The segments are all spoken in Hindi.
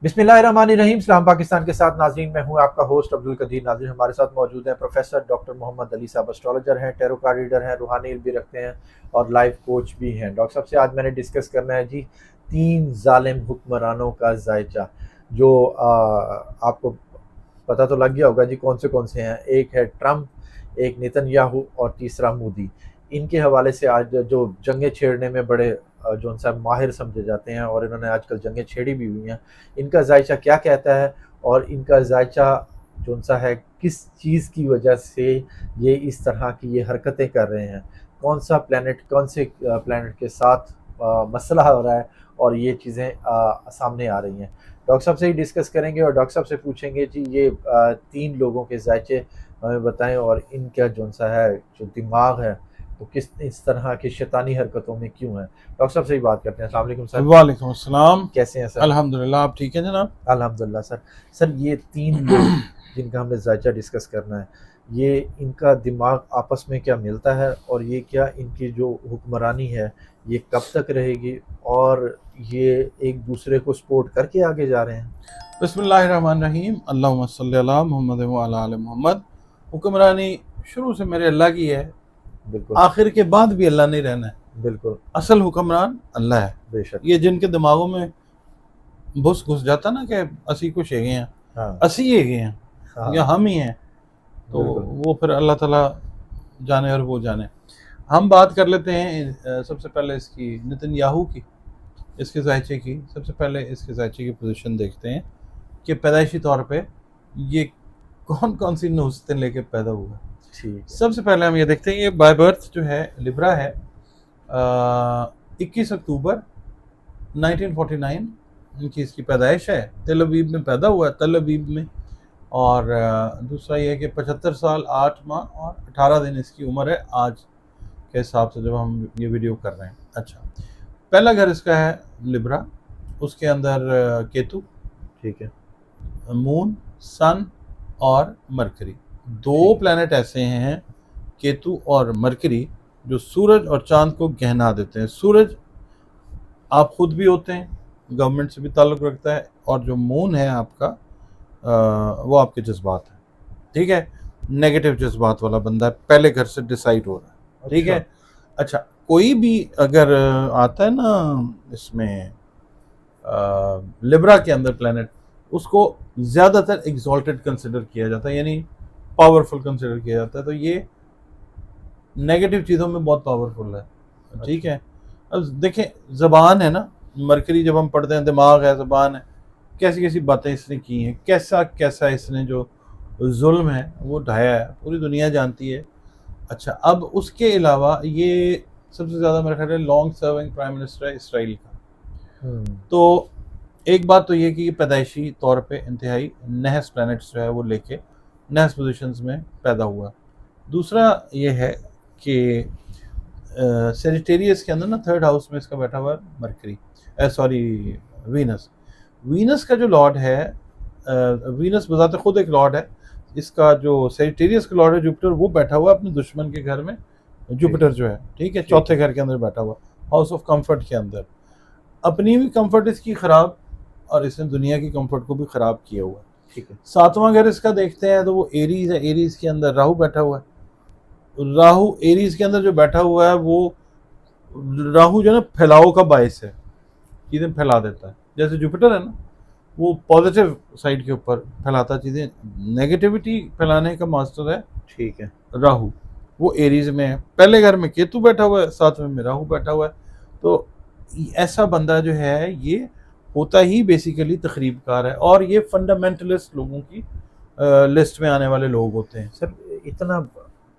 बिस्मिल्लाहिर्रहमानिर्रहीम। सलाम पाकिस्तान के साथ नाज़रीन, मैं हूं आपका होस्ट अब्दुल कदीर। नाज़रीन, हमारे साथ मौजूद हैं प्रोफेसर डॉक्टर मोहम्मद अली साहब। एस्ट्रोलॉजर हैं, टैरो कार्ड रीडर हैं, रूहानी इल्म भी रखते हैं और लाइफ कोच भी हैं। डॉक्टर साहब से आज मैंने डिस्कस करना है जी 3 ज़ालिम हुक्मरानों का जायचा, जो आपको पता तो लग गया होगा जी कौन से हैं। एक है ट्रम्प, एक नेतन्याहू और तीसरा मोदी। इनके हवाले से आज जो जंगें छेड़ने में बड़े जो उनसे माहिर समझे जाते हैं और इन्होंने आजकल जंगें छेड़ी भी हुई हैं, इनका जायचा क्या कहता है और इनका जायचा जो उनसा है किस चीज़ की वजह से ये इस तरह की ये हरकतें कर रहे हैं, कौन सा प्लैनेट कौन से प्लैनेट के साथ मसला हो रहा है और ये चीज़ें सामने आ रही हैं। डॉक्टर साहब से ही डिस्कस करेंगे और डॉक्टर साहब से पूछेंगे जी ये 3 लोगों के जायचे हमें बताएं और इनका जो सा है जो दिमाग है वो किस इस तरह की शैतानी हरकतों में क्यों है। डॉक्टर साहब से ही बात करते हैं। अस्सलाम वालेकुम सर। वालेकुम अस्सलाम। कैसे हैं सर? अल्हम्दुलिल्लाह, आप ठीक हैं जनाब? अल्हम्दुलिल्लाह सर। सर ये 3 लोग जिनका हमने जायचा डिस्कस करना है, ये इनका दिमाग आपस में क्या मिलता है और ये क्या इनकी जो हुक्मरानी है ये कब तक रहेगी और ये एक दूसरे को सपोर्ट करके आगे जा रहे हैं? बिस्मिल्लाहिर्रहमानिर्रहीम। अल्लाहुम्मा सल्ली अला मुहम्मद व अला आलि मुहम्मद। हुक्मरानी शुरू से मेरे अल्लाह की है, बिल्कुल आखिर के बाद भी अल्लाह ने रहना है। बिल्कुल असल हुक्मरान अल्लाह है। बेशक। ये जिनके दिमागों में घुस जाता ना कि असी कुछ है हैं, हाँ असी है हैं हाँ या हम ही हैं, तो बिल्कुल वो फिर अल्लाह ताला जाने और वो जाने। हम बात कर लेते हैं सबसे पहले इसकी नेतन्याहू की, इसके जायचे की। सबसे पहले इसके जायचे की पोजीशन देखते हैं कि पैदाइशी तौर पे ये कौन कौन सी नुस्खें लेके पैदा हुआ। ठीक है। सबसे पहले हम ये देखते हैं, ये बाय बर्थ जो है लिब्रा है। 21 अक्टूबर 1949 इनकी इसकी पैदाइश है। तेल अवीव में पैदा हुआ है, तल अवीव में। और दूसरा ये है कि 75 साल 8 माह और 18 दिन इसकी उम्र है आज के हिसाब से जब हम ये वीडियो कर रहे हैं। अच्छा, पहला घर इसका है लिब्रा, उसके अंदर केतु, ठीक है। मून, सन और मरकरी, 2 प्लैनेट ऐसे हैं, केतु और मरकरी, जो सूरज और चांद को गहना देते हैं। सूरज आप खुद भी होते हैं, गवर्नमेंट से भी ताल्लुक़ रखता है, और जो मून है आपका वो आपके जज्बात है। ठीक है, नेगेटिव जज्बात वाला बंदा है, पहले घर से डिसाइड हो रहा है। ठीक है। अच्छा, कोई भी अगर आता है ना इसमें लिब्रा के अंदर प्लैनेट, उसको ज़्यादातर एग्जॉल्टेड कंसिडर किया जाता है, यानी पावरफुल कंसिडर किया जाता है। तो ये नेगेटिव चीज़ों में बहुत पावरफुल है। ठीक है। अब देखें, ज़बान है ना, मरकरी जब हम पढ़ते हैं, दिमाग है, ज़बान है, कैसी कैसी बातें इसने की हैं, कैसा कैसा इसने जो जुल्म है वो ढाया है, पूरी दुनिया जानती है। अच्छा, अब उसके अलावा ये सबसे ज़्यादा मेरा ख्याल है लॉन्ग सर्विंग प्राइम मिनिस्टर है इसराइल का। तो एक बात तो ये कि पैदाइशी तौर पे इंतहाई नहस प्लैनेट्स जो है वो लेके नहस पोजीशंस में पैदा हुआ। दूसरा ये है कि सेजिटेरियस के अंदर ना 3rd हाउस में इसका बैठा हुआ है मरकरी, सॉरी वीनस। वीनस का जो लॉर्ड है, वीनस बजाते खुद एक लॉर्ड है। इसका जो सेजिटेरियस का लॉर्ड है जुपिटर, वो बैठा हुआ है अपने दुश्मन के घर में। जुपिटर जो है, ठीक है, 4थे घर के अंदर बैठा हुआ, हाउस ऑफ कंफर्ट के अंदर। अपनी भी कंफर्ट इसकी खराब और इसने दुनिया की कंफर्ट को भी खराब किया हुआ है। ठीक है। 7वां घर इसका देखते हैं तो वो एरीज है। एरीज के अंदर राहु बैठा हुआ है। राहु एरीज के अंदर जो बैठा हुआ है, वो राहु जो है ना फैलाव का बायस है, चीज़ें फैला देता है। जैसे जुपिटर है ना, वो पॉजिटिव साइड के ऊपर फैलाता चीज़ें, नेगेटिविटी फैलाने का मास्टर है। ठीक है। राहु वो एरीज में है। पहले घर में केतु बैठा हुआ है, 7वें में राहु बैठा हुआ है। तो ऐसा बंदा जो है ये होता ही बेसिकली तखरीबकार है, और ये फंडामेंटलिस्ट लोगों की लिस्ट में आने वाले लोग होते हैं। सर इतना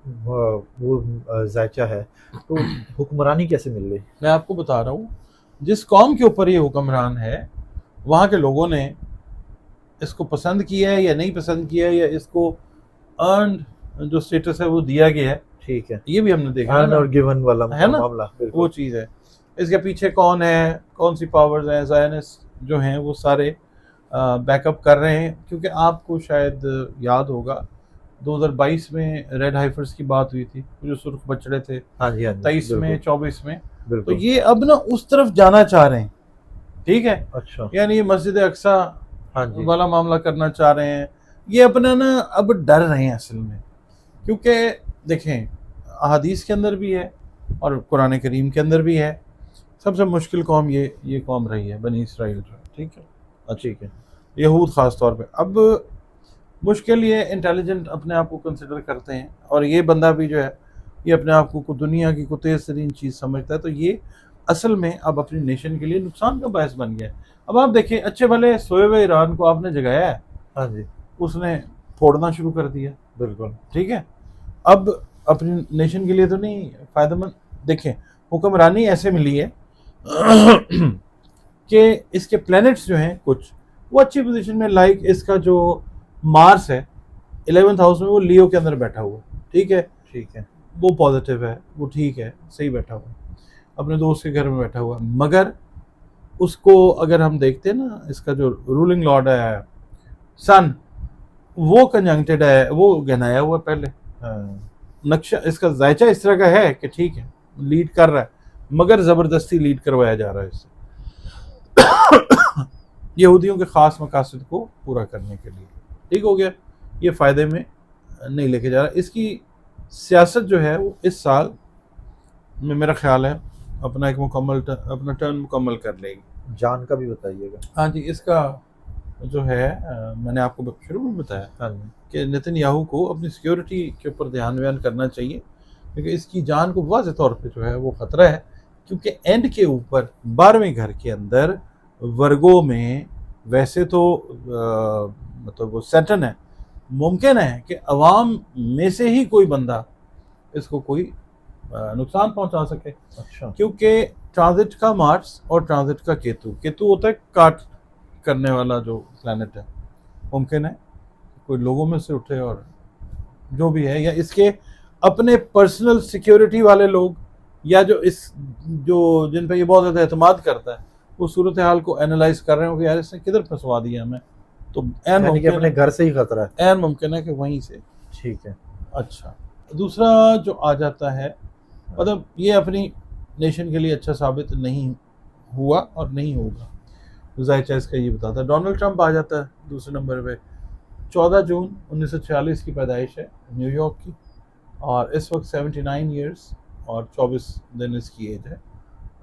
वो जायचा है तो हुक्मरानी कैसे मिल गई? मैं आपको बता रहा हूँ, जिस कौम के ऊपर ये हुक्मरान है, वहाँ के लोगों ने इसको पसंद किया है या नहीं पसंद किया है, या इसको अर्न जो स्टेटस है वो दिया गया है। ठीक है। ये भी हमने देखा अर्न और गिवन वाला है ना, मामला, वो चीज़ है। इसके पीछे कौन है, कौन सी पावर्स हैं, ज़ायनिस्ट जो हैं वो सारे बैकअप कर रहे हैं। क्योंकि आपको शायद याद होगा 2022 में रेड हाइफर्स की बात हुई थी, जो सुर्ख बछड़े थे। हाँ जी, हाँ जी, 23 में, बिल्कुल 24 में। तो बिल्कुल। ये अब ना उस तरफ जाना चाह रहे हैं। ठीक है। अच्छा। यानी मस्जिद अक्सा हाँ जी। वाला मामला करना चाह रहे हैं। ये अपना ना अब डर रहे हैं असल में, क्योंकि देखें अहादीस के अंदर भी है और कुरान करीम के अंदर भी है, सबसे मुश्किल कौम ये कौम रही है बनी इसराइल जो है, ठीक है, अच्छा, ठीक है। यहूद ख़ास तौर पे। अब मुश्किल ये इंटेलिजेंट अपने आप को कंसिडर करते हैं, और ये बंदा भी जो है ये अपने आप को दुनिया की को तेज़ तरीन चीज़ समझता है, तो ये असल में अब अपनी नेशन के लिए नुकसान का बायस बन गया है। अब आप देखें, अच्छे भले सोए हुए ईरान को आपने जगाया है, हाँ जी। उसने फोड़ना शुरू कर दिया, बिल्कुल। ठीक है, अब अपनी नेशन के लिए तो नहीं फ़ायदेमंद। देखें हुक्मरानी ऐसे मिली है कि इसके प्लैनेट्स जो हैं कुछ वो अच्छी पोजीशन में, लाइक इसका जो मार्स है 11th हाउस में, वो लियो के अंदर बैठा हुआ, ठीक है, ठीक है। वो पॉजिटिव है, वो ठीक है, सही बैठा हुआ, अपने दोस्त के घर में बैठा हुआ। मगर उसको अगर हम देखते हैं ना, इसका जो रूलिंग लॉर्ड है सन, वो कंजंक्टेड है, वो गहनाया हुआ पहले। हाँ। नक्शा इसका जायचा इस तरह का है कि ठीक है लीड कर रहा है, मगर ज़बरदस्ती लीड करवाया जा रहा है इससे यहूदियों के ख़ास मकासद को पूरा करने के लिए। ठीक हो गया, ये फ़ायदे में नहीं लेके जा रहा। इसकी सियासत जो है वो इस साल में मेरा ख्याल है अपना एक अपना टर्न मुकम्मल कर लेगी। जान का भी बताइएगा। हाँ जी, इसका जो है मैंने आपको शुरू में बताया हाँ जी। कि नेतन्याहू को अपनी सिक्योरिटी के ऊपर ध्यान व्यान करना चाहिए, क्योंकि इसकी जान को वाज़ेह तौर पे जो है वो ख़तरा है। क्योंकि एंड के ऊपर 12वें घर के अंदर वर्गों में वैसे तो मतलब वो सैटर्न है, मुमकिन है कि अवाम में से ही कोई बंदा इसको कोई नुकसान पहुंचा सके। अच्छा। क्योंकि ट्रांजिट का मार्स और ट्रांजिट का केतु होता है काट करने वाला जो प्लैनेट है, मुमकिन है कोई लोगों में से उठे और जो भी है, या इसके अपने पर्सनल सिक्योरिटी वाले लोग, या जो जिन पे ये बहुत ज़्यादा एतमाद करता है, वो सूरत हाल को एनालाइज कर रहे हो कि यार इसने किधर फंसवा दिया हमें, तो यानी कि अपने घर से ही खतरा है। ऐन मुमकिन है कि वहीं से। ठीक है। अच्छा, दूसरा जो आ जाता है, मतलब ये अपनी नेशन के लिए अच्छा साबित नहीं हुआ और नहीं होगा, जायचा इसका ये बताता है। डोनाल्ड ट्रंप आ जाता है दूसरे नंबर पे। 14 जून 1946 की पैदाइश है, न्यूयॉर्क की, और इस वक्त 79 ईयर्स और 24 दिन इसकी एज है,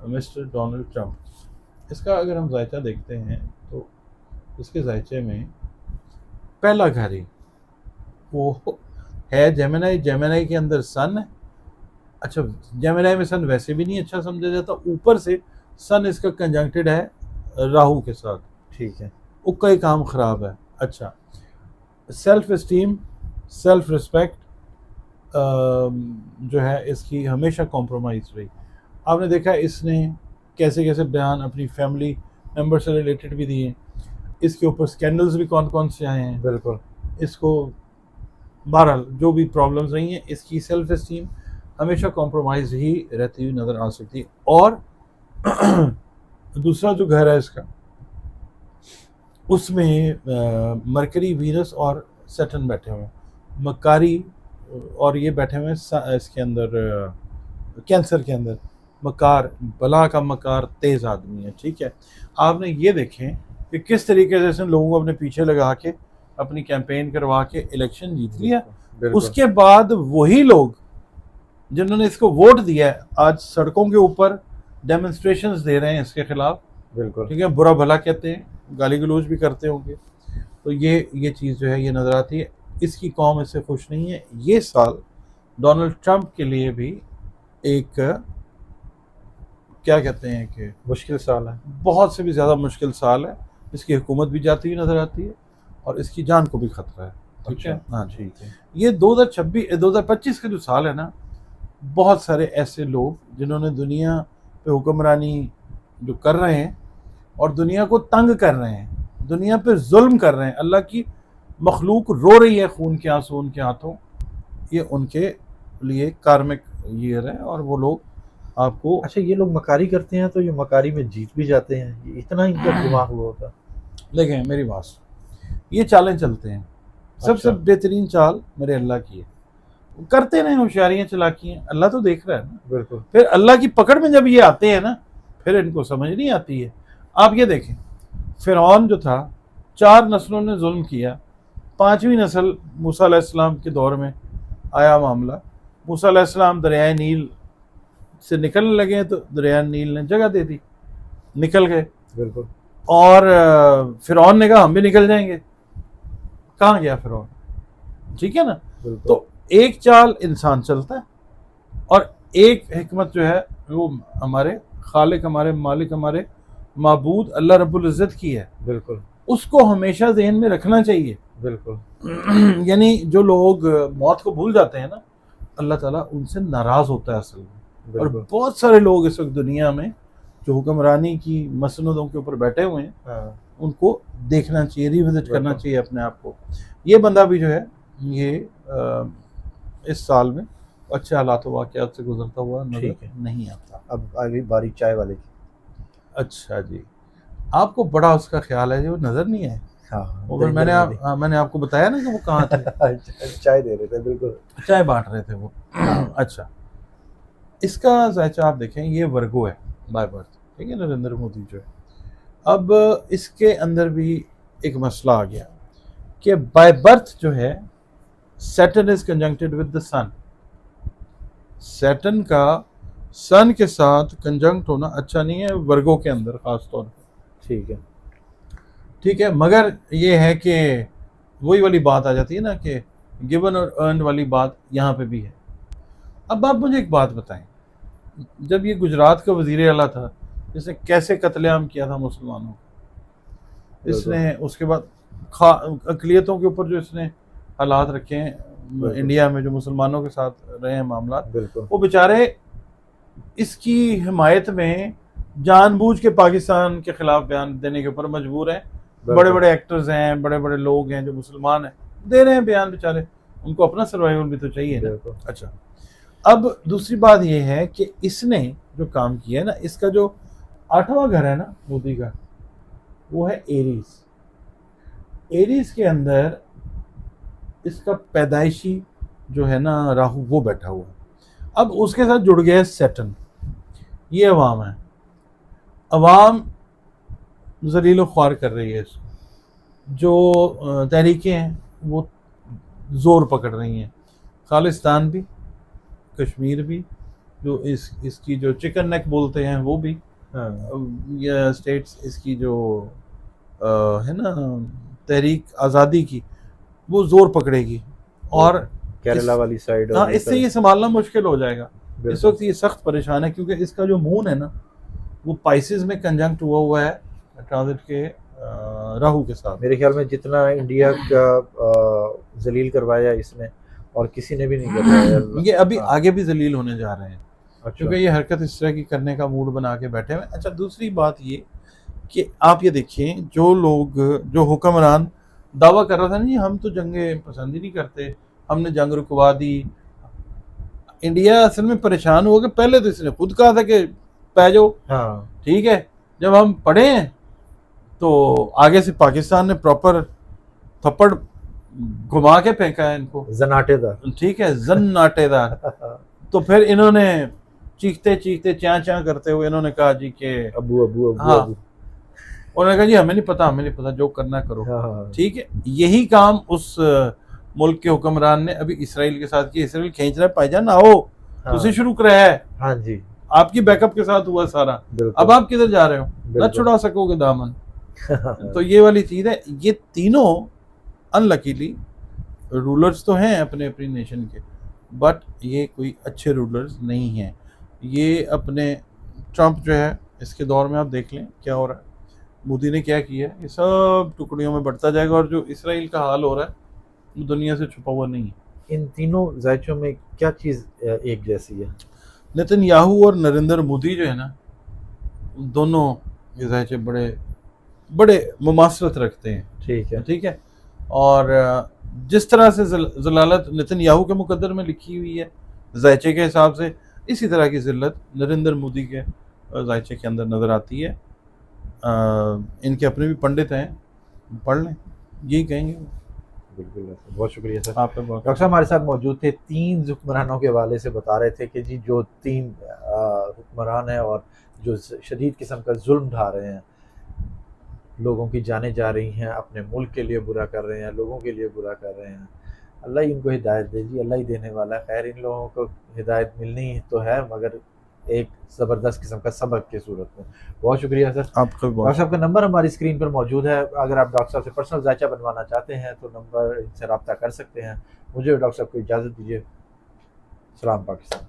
मिस्टर डोनाल्ड ट्रंप। इसका अगर हम जायचा देखते हैं तो इसके जायचे में पहला घर ही वो है जेमिनी के अंदर सन है। अच्छा, जेमिनी में सन वैसे भी नहीं अच्छा समझा जाता, ऊपर से सन इसका कंजंक्टेड है राहु के साथ। ठीक है। उसका ही काम ख़राब है। अच्छा, सेल्फ इस्टीम, सेल्फ रिस्पेक्ट जो है इसकी हमेशा कॉम्प्रोमाइज़ रही। आपने देखा इसने कैसे कैसे बयान अपनी फैमिली मेंबर से रिलेटेड भी दिए, इसके ऊपर स्कैंडल्स भी कौन कौन से आए हैं। बिल्कुल। इसको बहरहाल जो भी प्रॉब्लम्स रही हैं, इसकी सेल्फ इस्टीम हमेशा कॉम्प्रोमाइज़ ही रहती हुई नज़र आ सकती है। और दूसरा जो घर है इसका, उसमें मरकरी, वीनस और सैटर्न बैठे हुए हैं, मकारी, और ये बैठे हुए हैं इसके अंदर कैंसर के अंदर। मकार, बला का मकार, तेज़ आदमी है। ठीक है, आपने ये देखें कि किस तरीके से इसने लोगों को अपने पीछे लगा के अपनी कैंपेन करवा के इलेक्शन जीत लिया। उसके बाद वही लोग जिन्होंने इसको वोट दिया है आज सड़कों के ऊपर डेमोन्स्ट्रेशंस दे रहे हैं इसके खिलाफ। बिल्कुल। ठीक है, बुरा भला कहते हैं, गाली गलौज भी करते होंगे। तो ये चीज़ जो है ये नज़र आती है। इसकी कौम इससे खुश नहीं है। ये साल डोनाल्ड ट्रंप के लिए भी एक क्या कहते हैं कि मुश्किल साल है, बहुत से भी ज़्यादा मुश्किल साल है। इसकी हुकूमत भी जाती हुई नज़र आती है और इसकी जान को भी खतरा है। ठीक है, हाँ ठीक है। ये 2025 का जो साल है ना, बहुत सारे ऐसे लोग जिन्होंने दुनिया पे हुक्मरानी जो कर रहे हैं और दुनिया को तंग कर रहे हैं, दुनिया पे जुल्म कर रहे हैं, अल्लाह की मखलूक रो रही है खून के आंसू उनके हाथों, ये उनके लिए कार्मिक ईयर है। और वो लोग आपको अच्छा, ये लोग मकारी करते हैं तो ये मकारी में जीत भी जाते हैं, ये इतना इनका दिमाग वो होता। देखें मेरी बात, ये चालें चलते हैं। सबसे बेहतरीन चाल मेरे अल्लाह की है, करते रहे होशियारियाँ चलाकियाँ, अल्लाह तो देख रहा है ना। बिल्कुल। फिर अल्लाह की पकड़ में जब ये आते हैं ना, फिर इनको समझ नहीं आती है। आप ये देखें, फिरौन जो था 4 नस्लों ने जुल्म किया, 5वीं नस्ल मूसा अलैहिस्सलाम के दौर में आया मामला। मूसा अलैहिस्सलाम दरियाए नील से निकलने लगे तो दरियाए नील ने जगह दे दी, निकल गए। बिल्कुल। और फिरौन ने कहा हम भी निकल जाएंगे। कहाँ गया फिरौन? ठीक है ना। तो एक चाल इंसान चलता है और एक हिकमत जो है वो हमारे खालिक, हमारे मालिक, हमारे माबूद अल्लाह रब्बुल इज़्ज़त की है। बिल्कुल, उसको हमेशा ज़हन में रखना चाहिए। बिल्कुल। यानी जो लोग मौत को भूल जाते हैं ना, अल्लाह ताला उनसे नाराज़ होता है असल में। और बहुत सारे लोग इस वक्त दुनिया में जो हुक्मरानी की मसनदों के ऊपर बैठे हुए हैं, हाँ, उनको देखना चाहिए, रिविजिट करना चाहिए अपने आप को। ये बंदा भी जो है ये इस साल में अच्छे हालात वाक़यात से गुजरता हुआ नजर नहीं आता। अब अगली बारी चाय वाले की। अच्छा जी, आपको बड़ा उसका ख्याल है जो नजर नहीं आए। हाँ, वो फिर मैंने आपको बताया ना कि वो कहाँ थे। चाय दे रहे थे, बिल्कुल चाय बांट रहे थे वो। अच्छा, इसका जायचा आप देखें, ये वर्गो है बाय बर्थ, ठीक है, नरेंद्र मोदी जो है। अब इसके अंदर भी एक मसला आ गया कि बाय बर्थ जो है Saturn is conjuncted with the sun. Saturn का सन के साथ कंजंक्ट होना अच्छा नहीं है वर्गों के अंदर खास तौर पर। ठीक है, ठीक है, मगर ये है कि वही वाली बात आ जाती है ना कि गिवन और अर्न वाली बात यहाँ पे भी है। अब आप मुझे एक बात बताएं, जब ये गुजरात का वजीर आला था, इसने कैसे कत्लेआम किया था मुसलमानों को, इसने उसके बाद अकलियतों के ऊपर जो इसने हालात रखे हैं इंडिया में, जो मुसलमानों के साथ रहे हैं मामला, वो बेचारे इसकी हिमायत में जानबूझ के पाकिस्तान के खिलाफ बयान देने के ऊपर मजबूर हैं। बड़े बड़े एक्टर्स हैं, बड़े बड़े लोग हैं जो मुसलमान हैं, दे रहे हैं बयान, बेचारे उनको अपना सर्वाइवल भी तो चाहिए ना। अच्छा, अब दूसरी बात यह है कि इसने जो काम किया है ना, इसका जो 8वां घर है ना मोदी का, वो है एरीज। एरीज के अंदर इसका पैदाइशी जो है ना राहु, वो बैठा हुआ है। अब उसके साथ जुड़ गया सैटर्न। ये अवाम है, अवाम जलील ख्वार कर रही है इसको। जो तहरीकें हैं वो जोर पकड़ रही हैं, खालिस्तान भी, कश्मीर भी, जो इसकी जो चिकन नेक बोलते हैं वो भी, ये स्टेट्स इसकी जो है ना तहरीक आज़ादी की, वो जोर पकड़ेगी। और केरला वाली साइड, हाँ, इससे ये संभालना मुश्किल हो जाएगा। इस वक्त ये सख्त परेशान है क्योंकि इसका जो मून है ना वो पाइसेस में कंजंक्ट हुआ है ट्रांजिट के राहु के साथ। मेरे ख्याल में जितना इंडिया का जलील करवाया इसने और किसी ने भी नहीं करवाया, ये अभी आगे भी जलील होने जा रहे हैं। अच्छा। क्योंकि ये हरकत इस तरह की करने का मूड बना के बैठे हुए। अच्छा, दूसरी बात ये कि आप ये देखिए, जो लोग, जो हुक्मरान दावा कर रहा था नहीं हम तो जंगे पसंद ही नहीं करते, हमने जंग रुकवा दी, इंडिया असल में परेशान हुआ कि पहले तो इसने खुद कहा था कि पै जाओ। हाँ, ठीक है, जब हम पढ़े हैं तो आगे से पाकिस्तान ने प्रॉपर थप्पड़ घुमा के फेंका है इनको, जनाटेदार। ठीक है, जन्नाटेदार। तो फिर इन्होंने चीखते चीखते च्या च्या करते हुए इन्होंने कहा जी कि अबू अबू अबू, हाँ, उन्होंने कहा जी हमें नहीं पता, जो करना करो। हाँ। ठीक है, यही काम उस मुल्क के हुक्मरान ने अभी इसराइल के साथ किया। इसराइल खींच रहा है, भाईजान आओ, तुसी शुरू करा है। हाँ जी, आपकी बैकअप के साथ हुआ सारा, अब आप किधर जा रहे हो, न छुड़ा सकोगे दामन। तो ये वाली चीज है। ये तीनों अनलकीली रूलर्स तो हैं अपने अपनी नेशन के, बट ये कोई अच्छे रूलर्स नहीं हैं। ये अपने ट्रंप जो है इसके दौर में आप देख लें क्या हो रहा है, मोदी ने क्या किया है, ये सब टुकड़ियों में बढ़ता जाएगा। और जो इसराइल का हाल हो रहा है वो दुनिया से छुपा हुआ नहीं है। इन तीनों जायचों में क्या चीज़ एक जैसी है? नेतन्याहू और नरेंद्र मोदी जो है ना, दोनों ये जायचे बड़े बड़े मुमासरत रखते हैं। ठीक है। और जिस तरह से जलालत नेतन्याहू के मुकद्दर में लिखी हुई है जायचे के हिसाब से, इसी तरह की जिल्लत नरेंद्र मोदी के जायचे के अंदर नज़र आती है। इनके अपने भी पंडित हैं, पढ़ लें, यही कहेंगे। बिल्कुल, बहुत शुक्रिया सर। आपका बहुत। डॉक्टर साहब हमारे साथ मौजूद थे, 3 हुक्मरानों के हवाले से बता रहे थे कि जी जो 3 हुक्मरान हैं और जो शदीद किस्म का जुल्म ढा रहे हैं, लोगों की जानें जा रही हैं, अपने मुल्क के लिए बुरा कर रहे हैं, लोगों के लिए बुरा कर रहे हैं। अल्लाह ही इनको हिदायत दे जी, अल्लाह ही देने वाला है। खैर इन लोगों को हिदायत मिलनी तो है, मगर एक ज़बरदस्त किस्म का सबक की सूरत में। बहुत शुक्रिया सर। आपका भी डॉक्टर बहुत साहब का नंबर हमारी स्क्रीन पर मौजूद है, अगर आप डॉक्टर साहब से पर्सनल जायचा बनवाना चाहते हैं तो नंबर इनसे रब्ता कर सकते हैं। मुझे डॉक्टर साहब को इजाज़त दीजिए। सलाम पाकिस्तान।